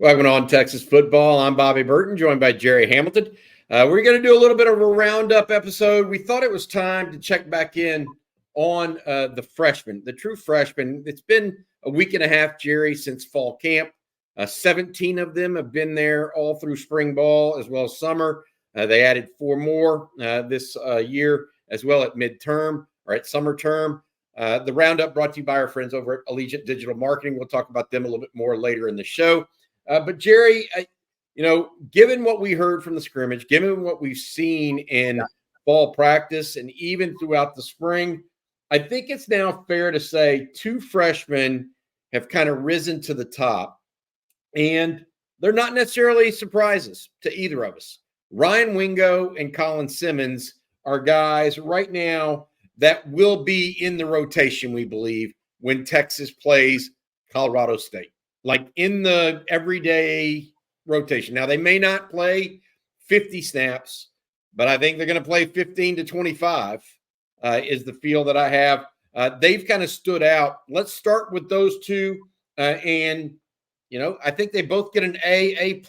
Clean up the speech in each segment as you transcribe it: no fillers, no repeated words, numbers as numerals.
Welcome on Texas football. I'm Bobby Burton, joined by Gerry Hamilton. We're going to do a little bit of a roundup episode. We thought it was time to check back in on the freshmen, the true freshmen. It's been a week and a half, Gerry, since fall camp. 17 of them have been there all through spring ball as well as summer. They added 4 more this year as well at midterm or at summer term. The roundup brought to you by our friends over at Allegiant Digital Marketing. We'll talk about them a little bit more later in the show. But Gerry, given what we heard from the scrimmage, given what we've seen in fall practice and even throughout the spring, I think it's now fair to say 2 freshmen have kind of risen to the top. And they're not necessarily surprises to either of us. Ryan Wingo and Colin Simmons are guys right now that will be in the rotation, we believe, when Texas plays Colorado State. Like in the everyday rotation. Now, they may not play 50 snaps, but I think they're going to play 15 to 25 is the feel that I have. They've kind of stood out. Let's start with those two. I think they both get an A+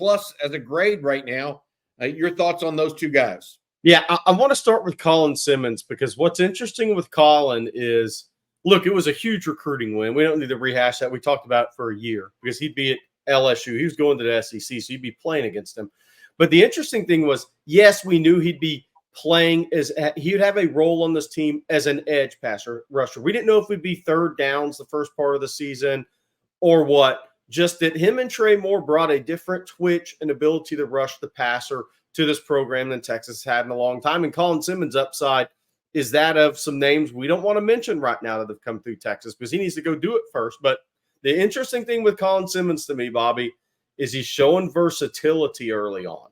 as a grade right now. Your thoughts on those 2 guys? Yeah, I want to start with Colin Simmons because what's interesting with Colin is, look, it was a huge recruiting win. We don't need to rehash that. We talked about it for a year because he'd be at LSU. He was going to the SEC, so you'd be playing against him. But the interesting thing was, yes, we knew he'd be playing he would have a role on this team as an edge rusher. We didn't know if we'd be third downs the first part of the season or what. Just that him and Trey Moore brought a different twitch and ability to rush the passer to this program than Texas had in a long time. And Colin Simmons' upside is that of some names we don't want to mention right now that have come through Texas because he needs to go do it first. But the interesting thing with Colin Simmons to me, Bobby, is he's showing versatility early on.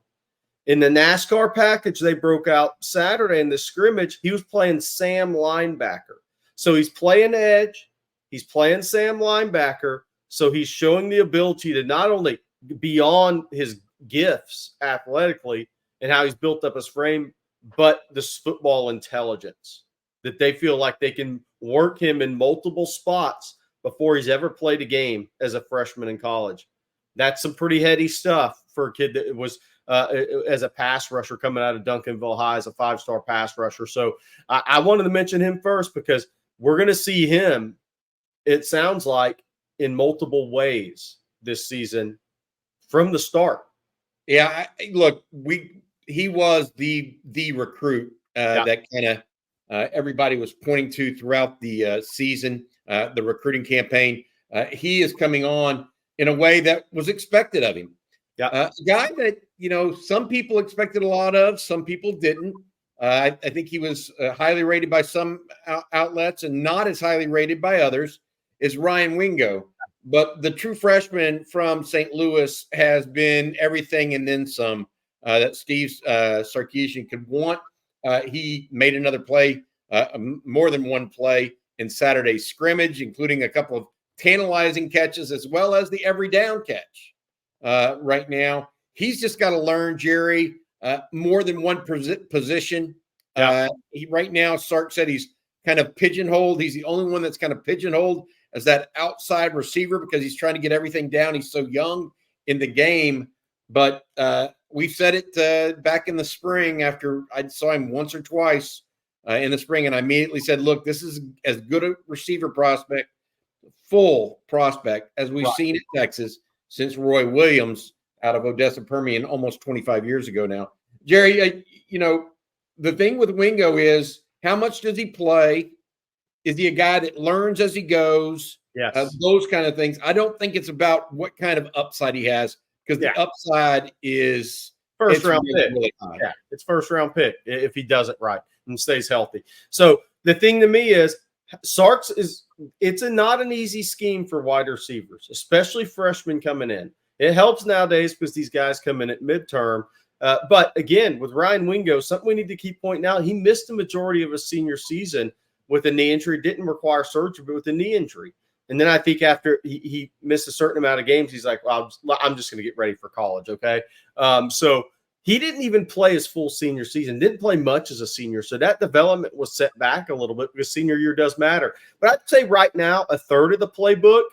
In the NASCAR package they broke out Saturday in the scrimmage, he was playing Sam linebacker. So he's playing edge, he's playing Sam linebacker. So he's showing the ability to not only beyond his gifts athletically and how he's built up his frame, but this football intelligence that they feel like they can work him in multiple spots before he's ever played a game as a freshman in college. That's some pretty heady stuff for a kid that was as a pass rusher coming out of Duncanville High as a 5-star pass rusher. So I wanted to mention him first because we're going to see him, it sounds like, in multiple ways this season from the start. Yeah, he was the recruit that kind of everybody was pointing to throughout the season, the recruiting campaign. He is coming on in a way that was expected of him. A guy that, some people expected a lot of, some people didn't. I think he was highly rated by some outlets and not as highly rated by others, is Ryan Wingo. But the true freshman from St. Louis has been everything and then some that Steve Sarkisian could want. He made another play, more than one play in Saturday's scrimmage, including a couple of tantalizing catches as well as the every down catch. Right now, he's just got to learn, Gerry, more than one position. Right now, Sark said he's kind of pigeonholed. He's the only one that's kind of pigeonholed as that outside receiver because he's trying to get everything down. He's so young in the game. But we said it back in the spring after I saw him once or twice in the spring, and I immediately said, look, this is as good a receiver prospect, full prospect, as we've seen at Texas since Roy Williams out of Odessa Permian almost 25 years ago now. Gerry, the thing with Wingo is how much does he play? Is he a guy that learns as he goes? Yes. Those kind of things. I don't think it's about what kind of upside he has because the upside is first round pick. Really high. Yeah, it's first round pick if he does it right and stays healthy. So the thing to me is Sark's it's not an easy scheme for wide receivers, especially freshmen coming in. It helps nowadays because these guys come in at midterm. But again, with Ryan Wingo, something we need to keep pointing out, he missed the majority of his senior season with a knee injury, didn't require surgery, but with a knee injury. And then I think after he missed a certain amount of games, he's like, well, I'm just going to get ready for college, okay? So he didn't even play his full senior season, didn't play much as a senior. So that development was set back a little bit because senior year does matter. But I'd say right now, a third of the playbook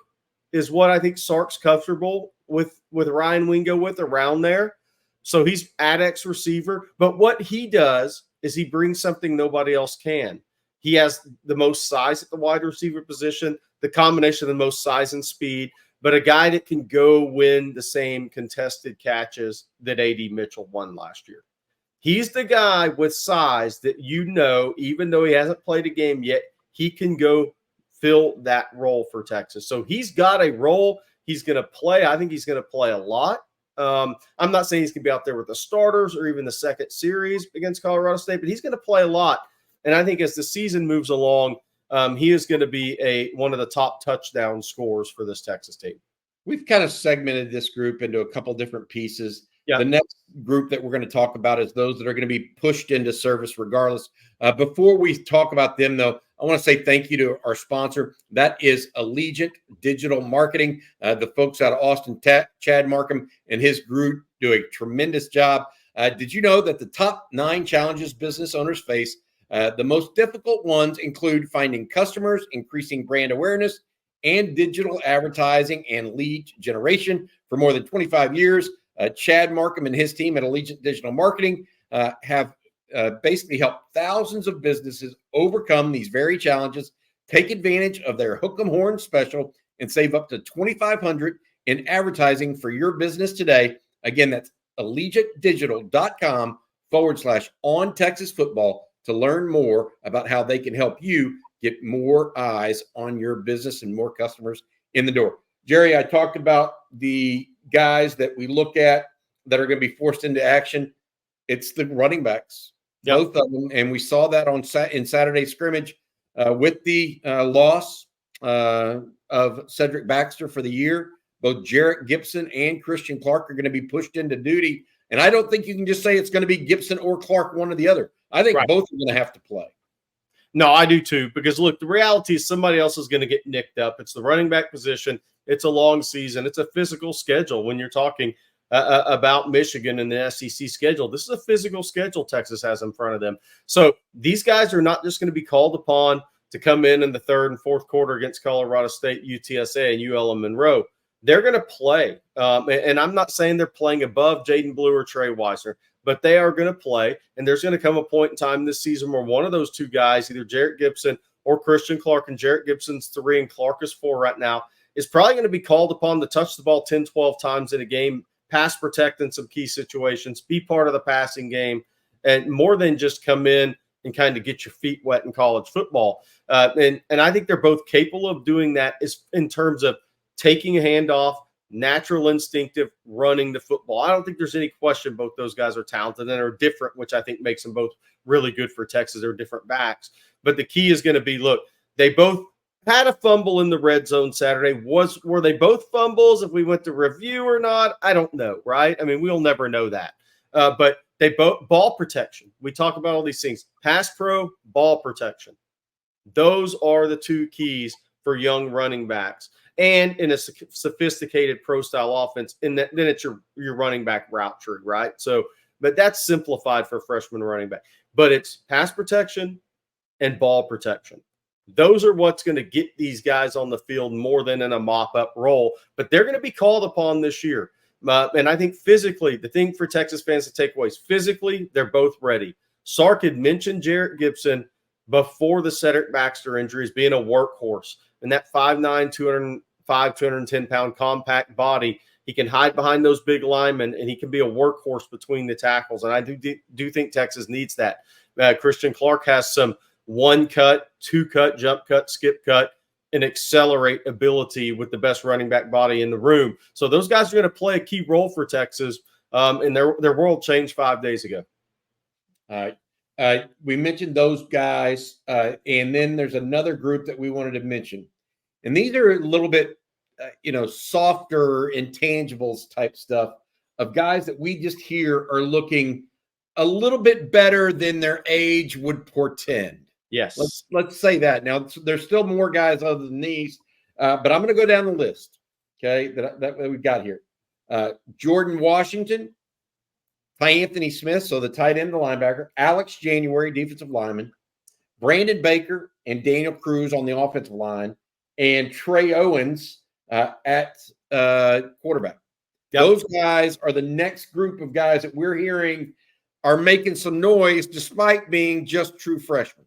is what I think Sark's comfortable with with Ryan Wingo with around there. So he's ADX receiver. But what he does is he brings something nobody else can. He has the most size at the wide receiver position, the combination of the most size and speed, but a guy that can go win the same contested catches that A.D. Mitchell won last year. He's the guy with size that, even though he hasn't played a game yet, he can go fill that role for Texas. So he's got a role. He's going to play. I think he's going to play a lot. I'm not saying he's going to be out there with the starters or even the second series against Colorado State, but he's going to play a lot. And I think as the season moves along, he is going to be one of the top touchdown scorers for this Texas team. We've kind of segmented this group into a couple different pieces. Yeah. The next group that we're going to talk about is those that are going to be pushed into service regardless. Before we talk about them, though, I want to say thank you to our sponsor. That is Allegiant Digital Marketing. The folks out of Austin, Chad Markham and his group do a tremendous job. Did you know that the top 9 challenges business owners face, the most difficult ones include finding customers, increasing brand awareness, and digital advertising and lead generation? For more than 25 years, Chad Markham and his team at Allegiant Digital Marketing have basically helped thousands of businesses overcome these very challenges. Take advantage of their Hook 'em Horn special and save up to $2,500 in advertising for your business today. Again, that's allegiantdigital.com/ontexasfootball to learn more about how they can help you get more eyes on your business and more customers in the door. Jerry, I talked about the guys that we look at that are going to be forced into action. It's the running backs, both of them. And we saw that in Saturday's scrimmage with the loss of Cedric Baxter for the year. Both Jarrett Gibson and Christian Clark are going to be pushed into duty. And I don't think you can just say it's going to be Gibson or Clark, one or the other. I think both are going to have to play. No, I do too, because look, the reality is somebody else is going to get nicked up. It's the running back position. It's a long season. It's a physical schedule. When you're talking about Michigan and the SEC schedule, this is a physical schedule Texas has in front of them. So these guys are not just going to be called upon to come in the third and fourth quarter against Colorado State, UTSA, and ULM Monroe. They're going to play. And I'm not saying they're playing above Jaden Blue or Trey Weiser, but they are going to play. And there's going to come a point in time this season where one of those two guys, either Jarrett Gibson or Christian Clark, and Jarrett Gibson's 3 and Clark is 4 right now, is probably going to be called upon to touch the ball 10, 12 times in a game, pass protect in some key situations, be part of the passing game, and more than just come in and kind of get your feet wet in college football. And I think they're both capable of doing that is in terms of taking a handoff, natural instinctive, running the football. I don't think there's any question both those guys are talented and are different, which I think makes them both really good for Texas. They're different backs. But the key is going to be, look, they both had a fumble in the red zone Saturday. Were they both fumbles if we went to review or not? I don't know, right? I mean, we'll never know that. But they both ball protection. We talk about all these things. Pass pro, ball protection. Those are the two keys for young running backs. And in a sophisticated pro-style offense, then it's your running back route tree, right? So, but that's simplified for freshman running back. But it's pass protection and ball protection. Those are what's going to get these guys on the field more than in a mop-up role. But they're going to be called upon this year. And I think physically, the thing for Texas fans to take away is physically, they're both ready. Sark had mentioned Jarrett Gibson before the Cedric Baxter injuries being a workhorse. And that 5'9", 210-pound compact body, he can hide behind those big linemen, and he can be a workhorse between the tackles. And I do think Texas needs that. Christian Clark has some 1-cut, 2-cut, jump cut, skip cut, and accelerate ability with the best running back body in the room. So those guys are going to play a key role for Texas, and their world changed 5 days ago. All right. We mentioned those guys, and then there's another group that we wanted to mention. And these are a little bit, softer intangibles type stuff of guys that we just hear are looking a little bit better than their age would portend. Yes. Let's say that. Now, there's still more guys other than these, but I'm going to go down the list, okay, that we've got here. Jordan Washington, Anthony Smith, so the tight end, the linebacker, Alex January, defensive lineman, Brandon Baker and Daniel Cruz on the offensive line, and Trey Owens at quarterback. Yep. Those guys are the next group of guys that we're hearing are making some noise despite being just true freshmen.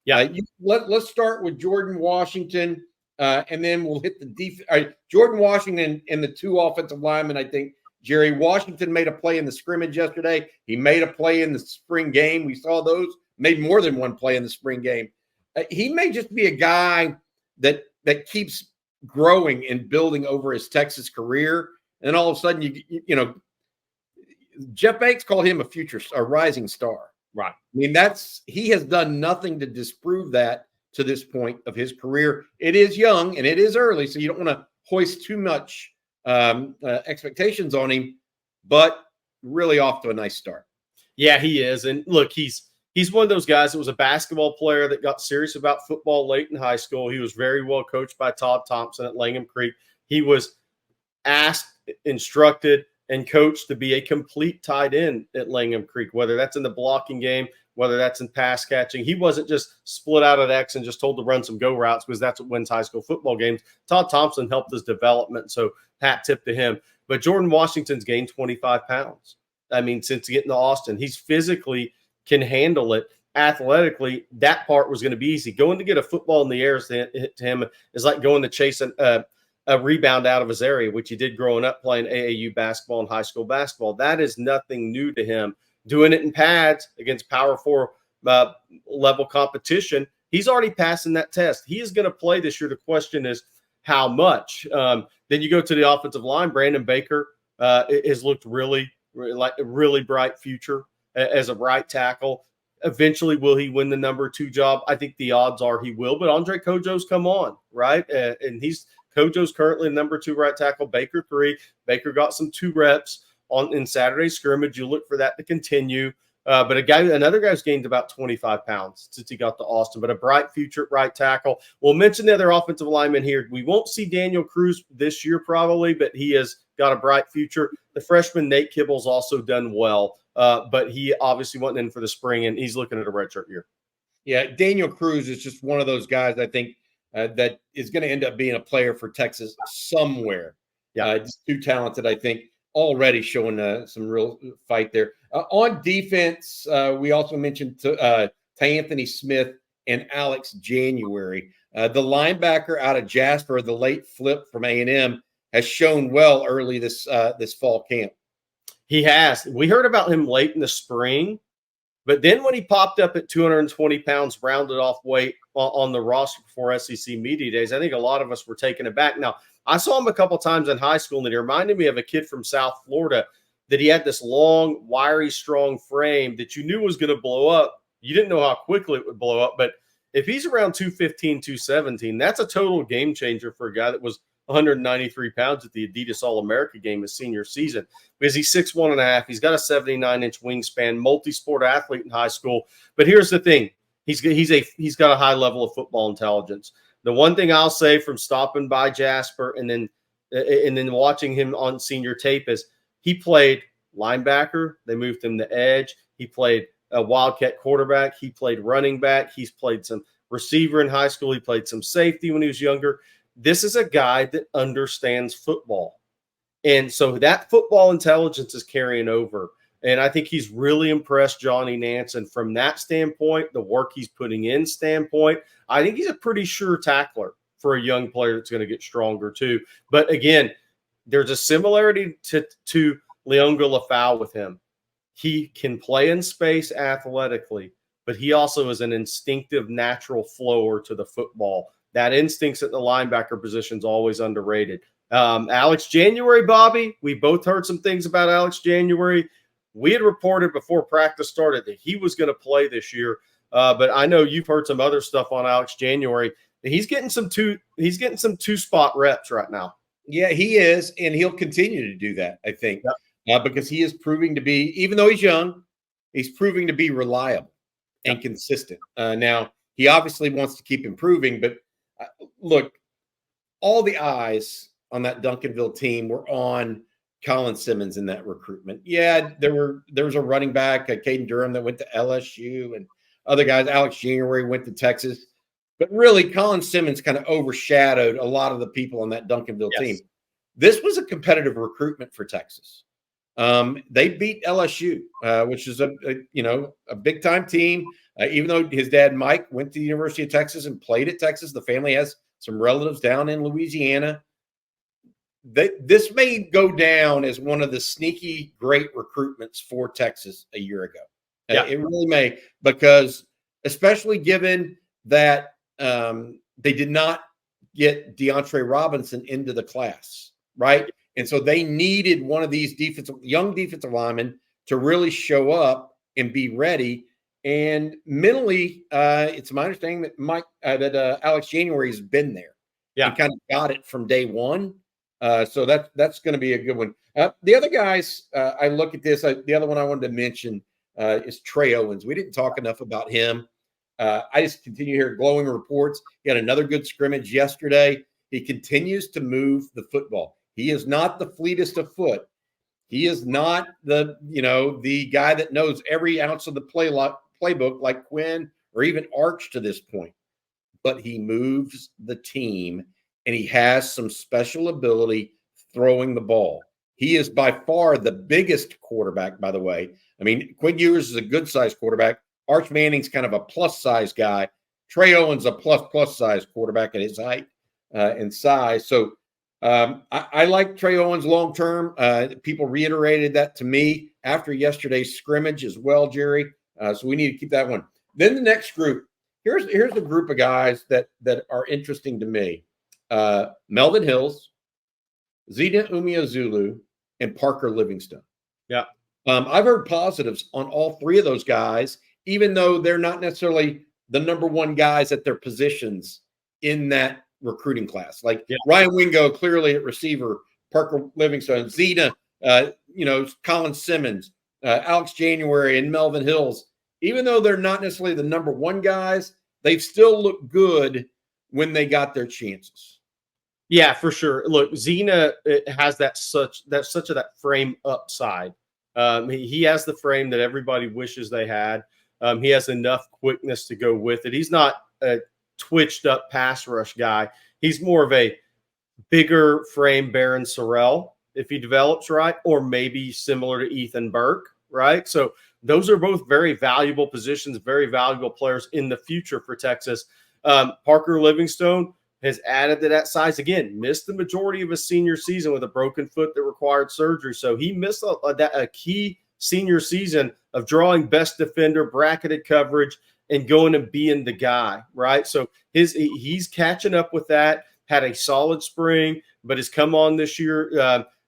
Yeah. Let's start with Jordan Washington, and then we'll hit the defense. Jordan Washington and the two offensive linemen, I think. Jerry Washington made a play in the scrimmage yesterday. He made a play in the spring game. We saw those. Made more than one play in the spring game. He may just be a guy that keeps growing and building over his Texas career. And all of a sudden, you know, Jeff Banks called him a rising star. Right. I mean, he has done nothing to disprove that to this point of his career. It is young and it is early, so you don't want to hoist too much expectations on him, but really off to a nice start. Yeah, he is. And look, he's one of those guys that was a basketball player that got serious about football late in high school. He was very well coached by Todd Thompson at Langham Creek. He was asked, instructed, and coached to be a complete tight end at Langham Creek, whether that's in the blocking game, whether that's in pass catching. He wasn't just split out at X and just told to run some go routes, because that's what wins high school football games. Todd Thompson helped his development, so hat tip to him. But Jordan Washington's gained 25 pounds. I mean, since getting to Austin, he's physically can handle it. Athletically, that part was going to be easy. Going to get a football in the air to him is like going to chase a rebound out of his area, which he did growing up playing AAU basketball and high school basketball. That is nothing new to him. Doing it in pads against Power 4 level competition, he's already passing that test. He is going to play this year. The question is how much. Then you go to the offensive line. Brandon Baker has looked really like a really bright future as a right tackle. Eventually, will he win the number 2 job? I think the odds are he will, but Andre Kojo's come on, right? And Kojo's currently number 2 right tackle, Baker 3. Baker got some 2 reps in Saturday's scrimmage. You look for that to continue. But another guy's gained about 25 pounds since he got to Austin, but a bright future at right tackle. We'll mention the other offensive lineman here. We won't see Daniel Cruz this year probably, but he has got a bright future. The freshman Nate Kibble's also done well, but he obviously went in for the spring, and he's looking at a redshirt year. Yeah, Daniel Cruz is just one of those guys, I think, that is going to end up being a player for Texas somewhere. Yeah, just too talented, I think, already showing some real fight there. On defense, we also mentioned Anthony Smith and Alex January. The linebacker out of Jasper, the late flip from A&M, has shown well early this fall camp. He has. We heard about him late in the spring, but then when he popped up at 220 pounds, rounded off weight on the roster before SEC Media Days, I think a lot of us were taken aback. Now, I saw him a couple times in high school, and he reminded me of a kid from South Florida that he had this long, wiry, strong frame that you knew was going to blow up. You didn't know how quickly it would blow up, but if he's around 215, 217, that's a total game changer for a guy that was 193 pounds at the Adidas All-America game his senior season, because he's 6'1.5". He's got a 79-inch wingspan, multi-sport athlete in high school. But here's the thing. He's got a high level of football intelligence. The one thing I'll say from stopping by Jasper and then watching him on senior tape is he played linebacker. They moved him to edge. He played a wildcat quarterback. He played running back. He's played some receiver in high school. He played some safety when he was younger. This is a guy that understands football. And so that football intelligence is carrying over. And I think he's really impressed Johnny Nansen from that standpoint, the work he's putting in standpoint. I think he's a pretty sure tackler for a young player that's going to get stronger too. But again, there's a similarity to Leonga Lafau with him. He can play in space athletically, but he also is an instinctive, natural flower to the football. That instincts at the linebacker position is always underrated. Alex January, Bobby, we both heard some things about Alex January. We had reported before practice started that he was going to play this year, but I know you've heard some other stuff on Alex January. He's getting some two-spot reps right now. Yeah, he is, and he'll continue to do that, I think, because he is proving to be, even though he's young, he's proving to be reliable and consistent. Now, he obviously wants to keep improving, but look, all the eyes on that Duncanville team were on Colin Simmons in that recruitment. Yeah, there was a running back, Caden Durham, that went to LSU, and other guys. Alex January went to Texas. But really, Colin Simmons kind of overshadowed a lot of the people on that Duncanville team. this was a competitive recruitment for Texas. They beat LSU, which is a big time team. Even though his dad Mike went to the University of Texas and played at Texas, the family has some relatives down in Louisiana. This may go down as one of the sneaky great recruitments for Texas a year ago. Yeah. It really may, because especially given that they did not get DeAndre Robinson into the class, right? And so they needed one of these young defensive linemen to really show up and be ready. And mentally, it's my understanding that Alex January has been there. Yeah, and kind of got it from day one. So that's going to be a good one. The other guys, I look at this. The other one I wanted to mention is Trey Owens. We didn't talk enough about him. I just continue to hear glowing reports. He had another good scrimmage yesterday. He continues to move the football. He is not the fleetest of foot. He is not the guy that knows every ounce of the playbook like Quinn or even Arch to this point. But he moves the team, and he has some special ability throwing the ball. He is by far the biggest quarterback, by the way. I mean, Quinn Ewers is a good-sized quarterback. Arch Manning's kind of a plus-size guy. Trey Owens a plus-size quarterback at his height and size. So I like Trey Owens long-term. People reiterated that to me after yesterday's scrimmage as well, Jerry. So we need to keep that one. Then the next group. Here's the group of guys that are interesting to me. Melvin Hills, Zena Umeozulu, and Parker Livingstone. Yeah. I've heard positives on all three of those guys, even though they're not necessarily the number one guys at their positions in that recruiting class. Like Ryan Wingo, clearly at receiver, Parker Livingstone, Zena, Colin Simmons, Alex January, and Melvin Hills. Even though they're not necessarily the number one guys, they still look good when they got their chances. Yeah, for sure. Look, Zena has that frame upside. He has the frame that everybody wishes they had. He has enough quickness to go with it. He's not a twitched up pass rush guy. He's more of a bigger frame Baron Sorrell if he develops right, or maybe similar to Ethan Burke, right? So those are both very valuable positions, very valuable players in the future for Texas. Parker Livingstone has added to that size. Again, missed the majority of his senior season with a broken foot that required surgery. So he missed a key senior season of drawing best defender, bracketed coverage, and going and being the guy, right? So he's catching up with that, had a solid spring, but has come on this year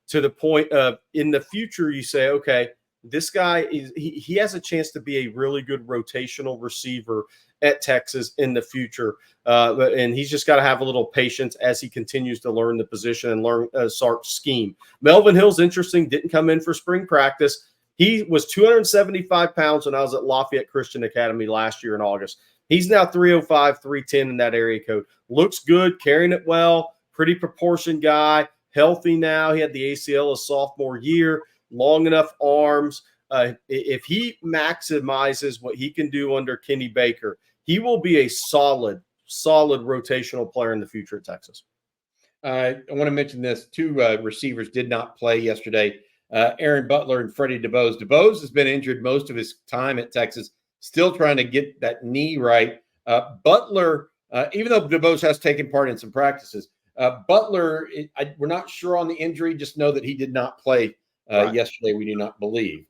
to the point of in the future you say, okay, this guy he has a chance to be a really good rotational receiver at Texas in the future. And he's just got to have a little patience as he continues to learn the position and learn Sark's scheme. Melvin Hill's interesting, didn't come in for spring practice. He was 275 pounds when I was at Lafayette Christian Academy last year in August. He's now 305, 310 in that area code. Looks good, carrying it well, pretty proportioned guy, healthy now. He had the ACL his sophomore year, long enough arms. If he maximizes what he can do under Kenny Baker, he will be a solid rotational player in the future at Texas. I want to mention this. Two receivers did not play yesterday. Aaron Butler and Freddie DeBose. DeBose has been injured most of his time at Texas, still trying to get that knee right. Butler, even though DeBose has taken part in some practices, Butler, we're not sure on the injury, just know that he did not play yesterday, we do not believe.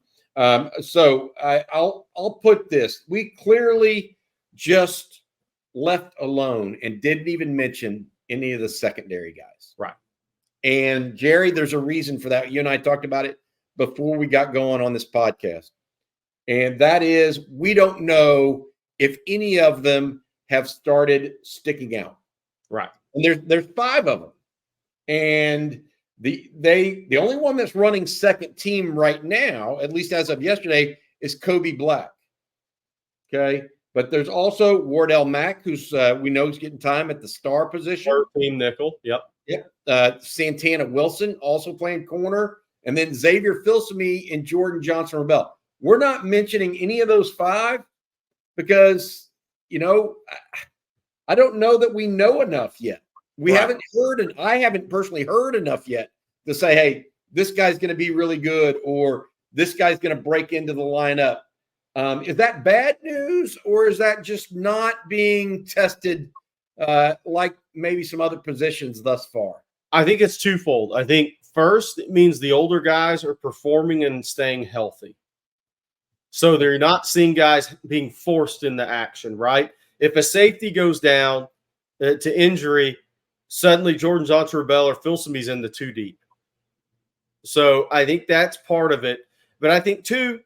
So I'll put this. We clearly just left alone and didn't even mention any of the secondary guys. Right. And Jerry, there's a reason for that. You and I talked about it before we got going on this podcast. And that is, we don't know if any of them have started sticking out. Right. And there's five of them. And the only one that's running second team right now, at least as of yesterday, is Kobe Black. Okay. But there's also Wardell Mack, who's we know is getting time at the star position. Third team nickel. Yep. Santana Wilson also playing corner. And then Xavier Filsamy and Jordan Johnson Rebel. We're not mentioning any of those five because, I don't know that we know enough yet. We haven't heard, and I haven't personally heard enough yet to say, hey, this guy's going to be really good, or this guy's going to break into the lineup. Is that bad news, or is that just not being tested like maybe some other positions thus far? I think it's twofold. I think first, it means the older guys are performing and staying healthy. So they're not seeing guys being forced into action, right? If a safety goes down to injury, suddenly Jordan Johnson-Rebel or Filsame's in the too deep. So I think that's part of it. But I think, too,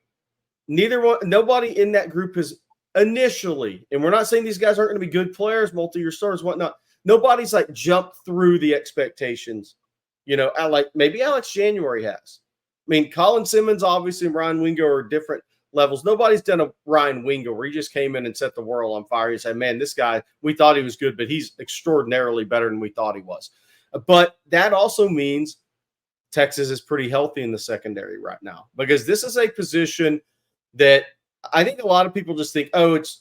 nobody in that group has initially, and we're not saying these guys aren't going to be good players, multi-year stars, whatnot. Nobody's like jumped through the expectations, like maybe Alex January has. I mean, Colin Simmons, obviously, and Ryan Wingo are different levels. Nobody's done a Ryan Wingo where he just came in and set the world on fire. You say, man, this guy, we thought he was good, but he's extraordinarily better than we thought he was. But that also means Texas is pretty healthy in the secondary right now, because this is a position that I think a lot of people just think,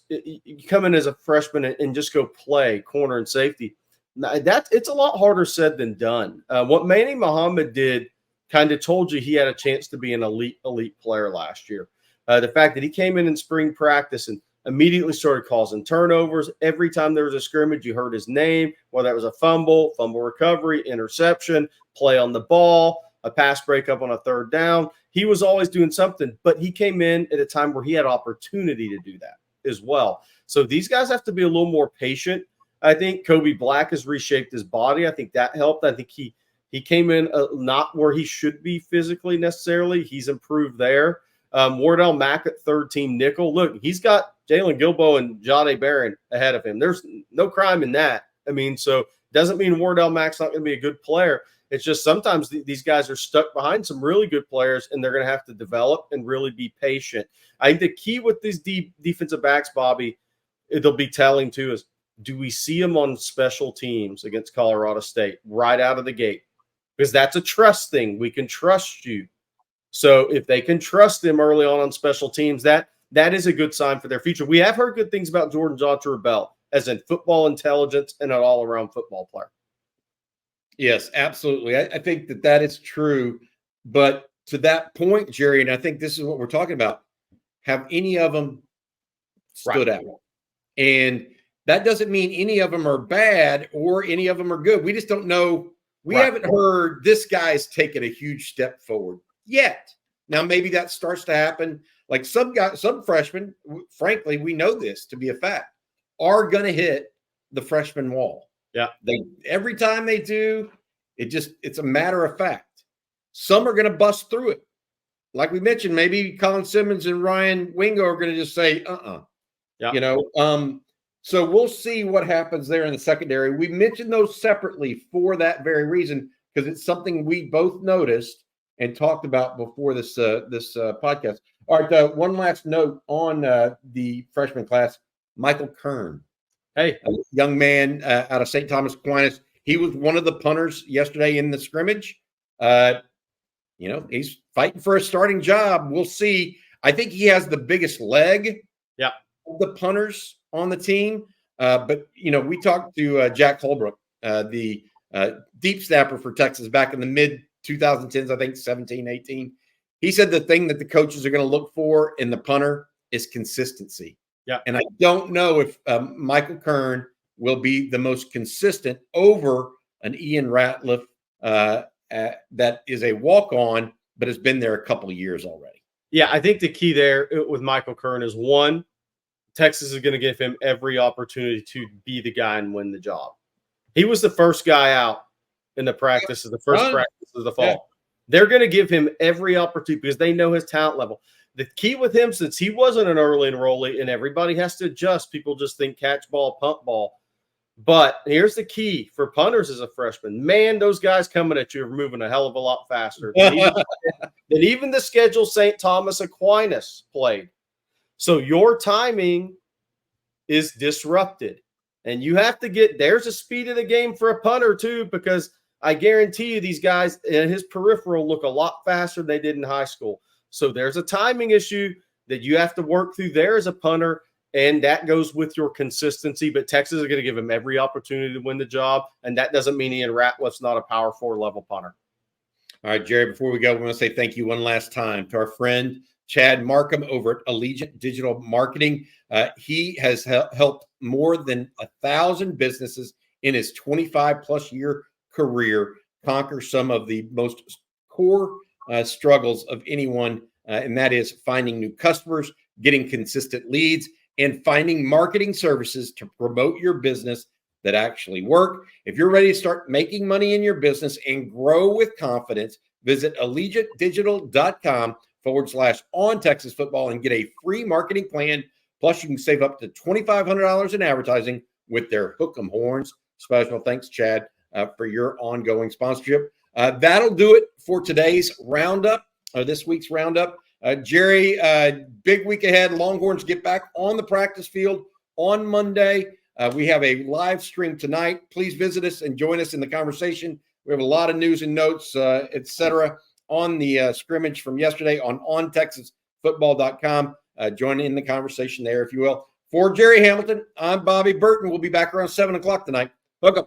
you come in as a freshman and just go play corner and safety. It's a lot harder said than done. What Manny Muhammad did kind of told you he had a chance to be an elite player last year. The fact that he came in spring practice and immediately started causing turnovers. Every time there was a scrimmage, you heard his name, whether it was a fumble recovery, interception, play on the ball, a pass breakup on a third down. He was always doing something, but he came in at a time where he had opportunity to do that as well. So these guys have to be a little more patient. I think Kobe Black has reshaped his body. I think that helped. I think he came in not where he should be physically necessarily. He's improved there. Wardell Mack at third team nickel. Look, he's got Jalen Gilbo and Jahdae Barron ahead of him. There's no crime in that. I mean, so doesn't mean Wardell Mack's not going to be a good player. It's just sometimes these guys are stuck behind some really good players, and they're going to have to develop and really be patient. I think the key with these defensive backs, Bobby, it'll be telling too, is do we see them on special teams against Colorado State right out of the gate? Because that's a trust thing. We can trust you. So if they can trust them early on special teams, that is a good sign for their future. We have heard good things about Jordan Johnson-Rebel as in football intelligence and an all-around football player. Yes, absolutely. I think that is true. But to that point, Jerry, and I think this is what we're talking about, have any of them stood out? And that doesn't mean any of them are bad or any of them are good. We just don't know. We haven't heard this guy's taken a huge step forward yet. Now, maybe that starts to happen. Like some freshmen, frankly, we know this to be a fact, are going to hit the freshman wall. Yeah. Every time they do, it's a matter of fact. Some are going to bust through it. Like we mentioned, maybe Colin Simmons and Ryan Wingo are going to just say, Yeah. So we'll see what happens there in the secondary. We mentioned those separately for that very reason, because it's something we both noticed and talked about before this podcast. All right, one last note on the freshman class, Michael Kern. Hey, a young man out of St. Thomas Aquinas. He was one of the punters yesterday in the scrimmage. He's fighting for a starting job. We'll see. I think he has the biggest leg of the punters on the team. But we talked to Jack Holbrook, the deep snapper for Texas back in the mid-2010s, I think 17, 18. He said the thing that the coaches are going to look for in the punter is consistency. Yeah. And I don't know if Michael Kern will be the most consistent over an Ian Ratliff that is a walk-on, but has been there a couple of years already. Yeah, I think the key there with Michael Kern is, one, Texas is going to give him every opportunity to be the guy and win the job. He was the first guy out in the practices, the first practice of the fall. Yeah. They're going to give him every opportunity because they know his talent level. The key with him, since he wasn't an early enrollee and everybody has to adjust, people just think catch ball, punt ball. But here's the key for punters as a freshman. Man, those guys coming at you are moving a hell of a lot faster than even the schedule St. Thomas Aquinas played. So your timing is disrupted. And you have to there's a speed of the game for a punter too, because I guarantee you these guys in his peripheral look a lot faster than they did in high school. So there's a timing issue that you have to work through there as a punter, and that goes with your consistency. But Texas is going to give him every opportunity to win the job, and that doesn't mean Ian Ratliff's not a Power 4 level punter. All right, Jerry, before we go, we want to say thank you one last time to our friend Chad Markham over at Allegiant Digital Marketing. He has helped more than 1,000 businesses in his 25-plus year career conquer some of the most core struggles of anyone, and that is finding new customers, getting consistent leads, and finding marketing services to promote your business that actually work. If you're ready to start making money in your business and grow with confidence, visit allegiantdigital.com/ontexasfootball and get a free marketing plan. Plus, you can save up to $2,500 in advertising with their Hook 'em Horns special. Thanks, Chad, for your ongoing sponsorship. That'll do it for today's roundup, this week's roundup. Jerry, big week ahead. Longhorns get back on the practice field on Monday. We have a live stream tonight. Please visit us and join us in the conversation. We have a lot of news and notes, etc., on the scrimmage from yesterday on ontexasfootball.com. Join in the conversation there, if you will. For Gerry Hamilton, I'm Bobby Burton. We'll be back around 7 o'clock tonight. Hook 'em.